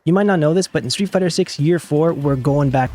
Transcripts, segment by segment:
You might not know this, but in Street Fighter 6 Year 4, we're going back.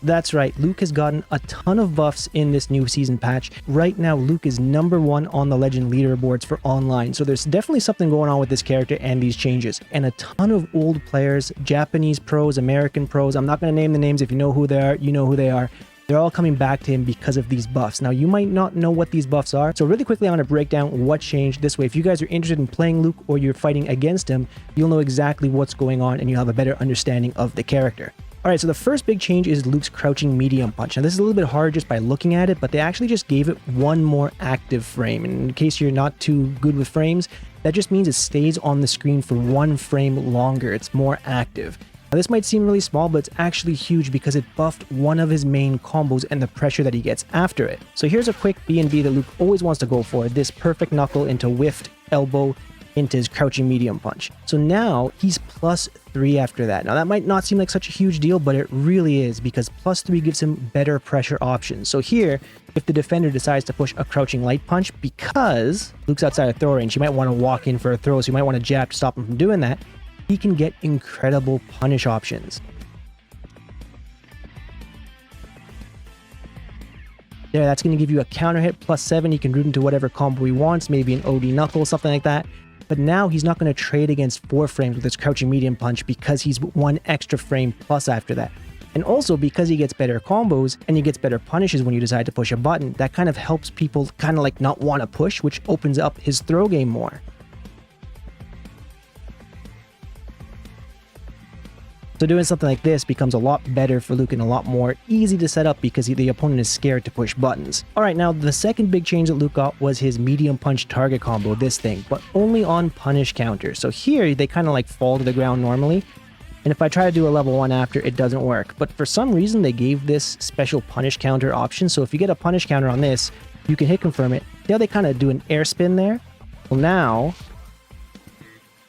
That's right, Luke has gotten a ton of buffs in this new season patch. Right now, Luke is #1 on the Legend leaderboards for online, so there's definitely something going on with this character and these changes. And a ton of old players, Japanese pros, American pros, I'm not going to name the names. If you know who they are, you know who they are. They're all coming back to him because of these buffs. Now, you might not know what these buffs are, so really quickly, I'm going to break down what changed this way. If you guys are interested in playing Luke or you're fighting against him, you'll know exactly what's going on and you'll have a better understanding of the character. Alright, so the first big change is Luke's crouching medium punch. Now, this is a little bit hard just by looking at it, but they actually just gave it one more active frame. And in case you're not too good with frames, that just means it stays on the screen for one frame longer. It's more active. Now, this might seem really small, but it's actually huge because it buffed one of his main combos and the pressure that he gets after it. So here's a quick B&B that Luke always wants to go for, this perfect knuckle into whiffed elbow into his crouching medium punch. So now he's +3 after that. Now that might not seem like such a huge deal, but it really is because +3 gives him better pressure options. So here, if the defender decides to push a crouching light punch because Luke's outside of throw range, he might want to walk in for a throw, so you might want to jab to stop him from doing that. He can get incredible punish options. There, that's going to give you a counter hit +7. He can root into whatever combo he wants, maybe an OD knuckle, something like that. But now he's not going to trade against 4 frames with his crouching medium punch because he's 1 extra frame plus after that. And also because he gets better combos and he gets better punishes when you decide to push a button, that kind of helps people kind of like not want to push, which opens up his throw game more. So doing something like this becomes a lot better for Luke and a lot more easy to set up because the opponent is scared to push buttons. Alright, now the second big change that Luke got was his medium punch target combo, this thing, but only on punish counters. So here they kind of like fall to the ground normally, and if I try to do a level 1 after, it doesn't work. But for some reason they gave this special punish counter option, so if you get a punish counter on this, you can hit confirm it. Now they kind of do an air spin there. Well, now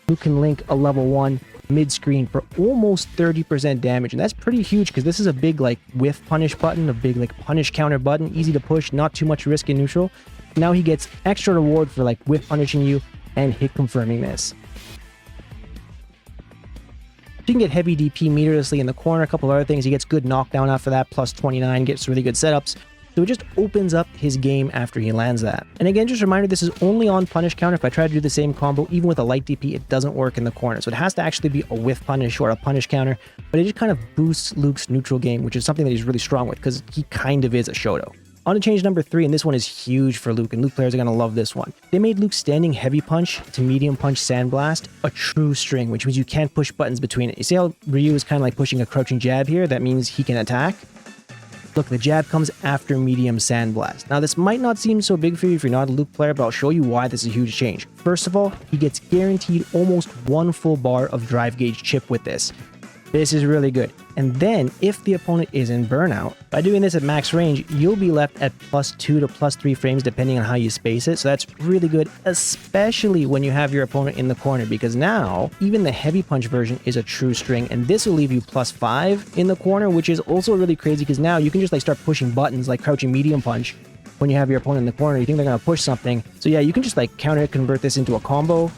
Luke can link a level 1 mid-screen for almost 30% damage, and that's pretty huge because this is a big like whiff punish button, a big like punish counter button, easy to push, not too much risk in neutral. Now he gets extra reward for like whiff punishing you and hit confirming this. You can get heavy DP meterlessly in the corner, a couple other things. He gets good knockdown after that, +29, gets really good setups. So it just opens up his game after he lands that. And again, just a reminder, this is only on punish counter. If I try to do the same combo, even with a light DP, it doesn't work in the corner. So it has to actually be a whiff punish or a punish counter, but it just kind of boosts Luke's neutral game, which is something that he's really strong with because he kind of is a Shoto. On to change number 3, and this one is huge for Luke, and Luke players are going to love this one. They made Luke's standing heavy punch to medium punch sandblast a true string, which means you can't push buttons between it. You see how Ryu is kind of like pushing a crouching jab here? That means he can attack. Look, the jab comes after medium sandblast. Now, this might not seem so big for you if you're not a Luke player, but I'll show you why this is a huge change. First of all, he gets guaranteed almost 1 full bar of drive gauge chip with this. This is really good. And then, if the opponent is in burnout, by doing this at max range, you'll be left at +2 to +3 frames depending on how you space it. So that's really good, especially when you have your opponent in the corner, because now, even the heavy punch version is a true string, and this will leave you +5 in the corner, which is also really crazy because now you can just like start pushing buttons like crouching medium punch when you have your opponent in the corner. You think they're going to push something. So yeah, you can just like counter convert this into a combo.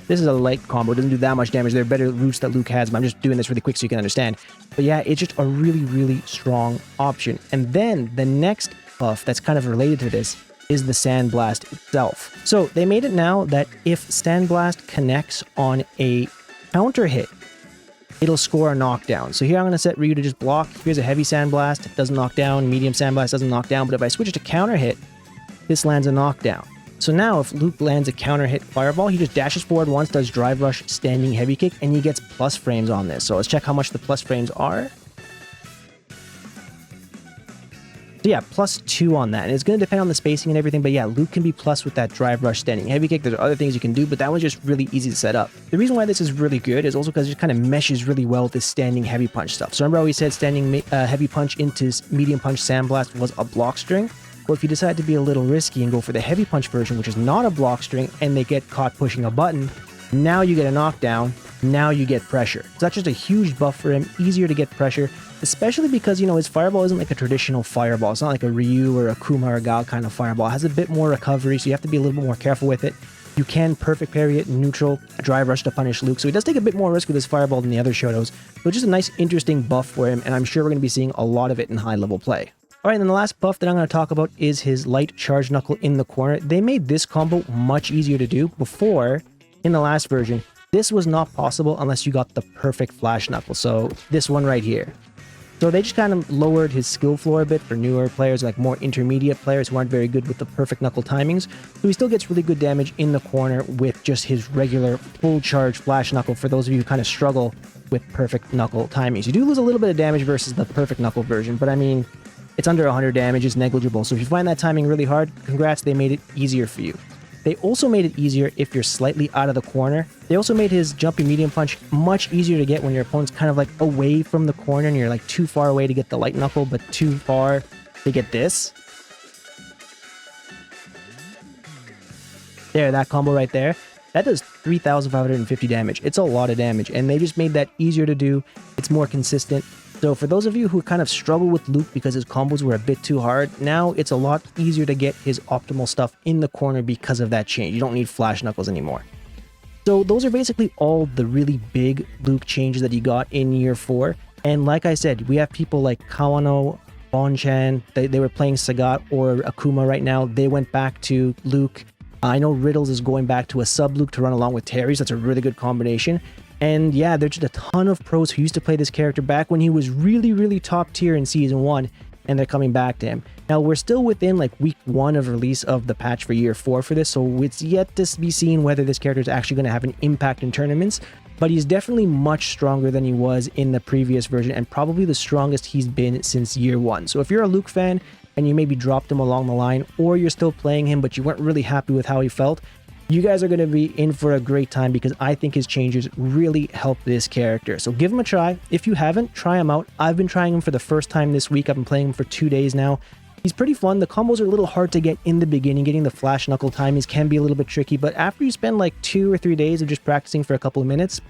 This is a light combo, it doesn't do that much damage. There are better routes that Luke has, but I'm just doing this really quick so you can understand. But yeah, it's just a really, really strong option. And then the next buff that's kind of related to this is the Sandblast itself. So they made it now that if Sandblast connects on a counter hit, it'll score a knockdown. So here I'm going to set Ryu to just block. Here's a heavy Sandblast, it doesn't knock down. Medium Sandblast doesn't knock down. But if I switch it to counter hit, this lands a knockdown. So now if Luke lands a counter hit fireball, he just dashes forward once, does drive rush, standing heavy kick, and he gets plus frames on this. So let's check how much the plus frames are. So yeah, +2 on that. And it's going to depend on the spacing and everything, but yeah, Luke can be plus with that drive rush, standing heavy kick. There's other things you can do, but that one's just really easy to set up. The reason why this is really good is also because it just kind of meshes really well with this standing heavy punch stuff. So remember how we said standing heavy punch into medium punch sandblast was a block string? Well, if you decide to be a little risky and go for the heavy punch version, which is not a block string, and they get caught pushing a button, now you get a knockdown, now you get pressure. So that's just a huge buff for him, easier to get pressure, especially because, you know, his fireball isn't like a traditional fireball. It's not like a Ryu or a Kuma or a Gal kind of fireball. It has a bit more recovery, so you have to be a little bit more careful with it. You can perfect parry it, neutral, drive rush to punish Luke, so he does take a bit more risk with his fireball than the other Shotos, but just a nice interesting buff for him, and I'm sure we're going to be seeing a lot of it in high level play. Alright, and the last buff that I'm going to talk about is his light charge knuckle in the corner. They made this combo much easier to do. Before, in the last version, this was not possible unless you got the perfect flash knuckle, so this one right here. So they just kind of lowered his skill floor a bit for newer players, like more intermediate players who aren't very good with the perfect knuckle timings. So he still gets really good damage in the corner with just his regular full charge flash knuckle for those of you who kind of struggle with perfect knuckle timings. You do lose a little bit of damage versus the perfect knuckle version, but I mean, it's under 100 damage, it's negligible. So if you find that timing really hard, congrats, they made it easier for you. They also made it easier if you're slightly out of the corner. They also made his jumpy medium punch much easier to get when your opponent's kind of like away from the corner and you're like too far away to get the light knuckle, but too far to get this. There, that combo right there. That does 3,550 damage. It's a lot of damage, and they just made that easier to do. It's more consistent. So for those of you who kind of struggle with Luke because his combos were a bit too hard, now it's a lot easier to get his optimal stuff in the corner because of that change. You don't need flash knuckles anymore. So those are basically all the really big Luke changes that you got in year 4. And like I said, we have people like Kawano, Bonchan, they were playing Sagat or Akuma right now. They went back to Luke. I know Riddles is going back to a sub Luke to run along with Terry, so that's a really good combination. And yeah, there's just a ton of pros who used to play this character back when he was really, really top tier in Season 1, and they're coming back to him. Now, we're still within like week 1 of release of the patch for year 4 for this, so it's yet to be seen whether this character is actually going to have an impact in tournaments, but he's definitely much stronger than he was in the previous version, and probably the strongest he's been since year 1. So if you're a Luke fan, and you maybe dropped him along the line, or you're still playing him, but you weren't really happy with how he felt, you guys are going to be in for a great time because I think his changes really help this character. So give him a try. If you haven't, try him out. I've been trying him for the first time this week. I've been playing him for 2 days now. He's pretty fun. The combos are a little hard to get in the beginning. Getting the flash knuckle timings can be a little bit tricky, but after you spend like 2 or 3 days of just practicing for a couple of minutes,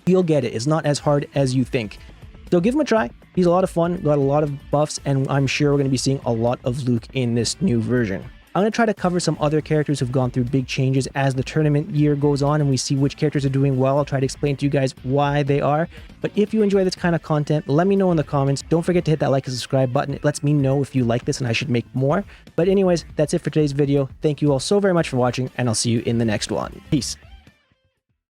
you'll get it. It's not as hard as you think. So give him a try. He's a lot of fun, got a lot of buffs, and I'm sure we're going to be seeing a lot of Luke in this new version. I'm going to try to cover some other characters who've gone through big changes as the tournament year goes on and we see which characters are doing well. I'll try to explain to you guys why they are. But if you enjoy this kind of content, let me know in the comments. Don't forget to hit that like and subscribe button. It lets me know if you like this and I should make more. But anyways, that's it for today's video. Thank you all so very much for watching, and I'll see you in the next one. Peace.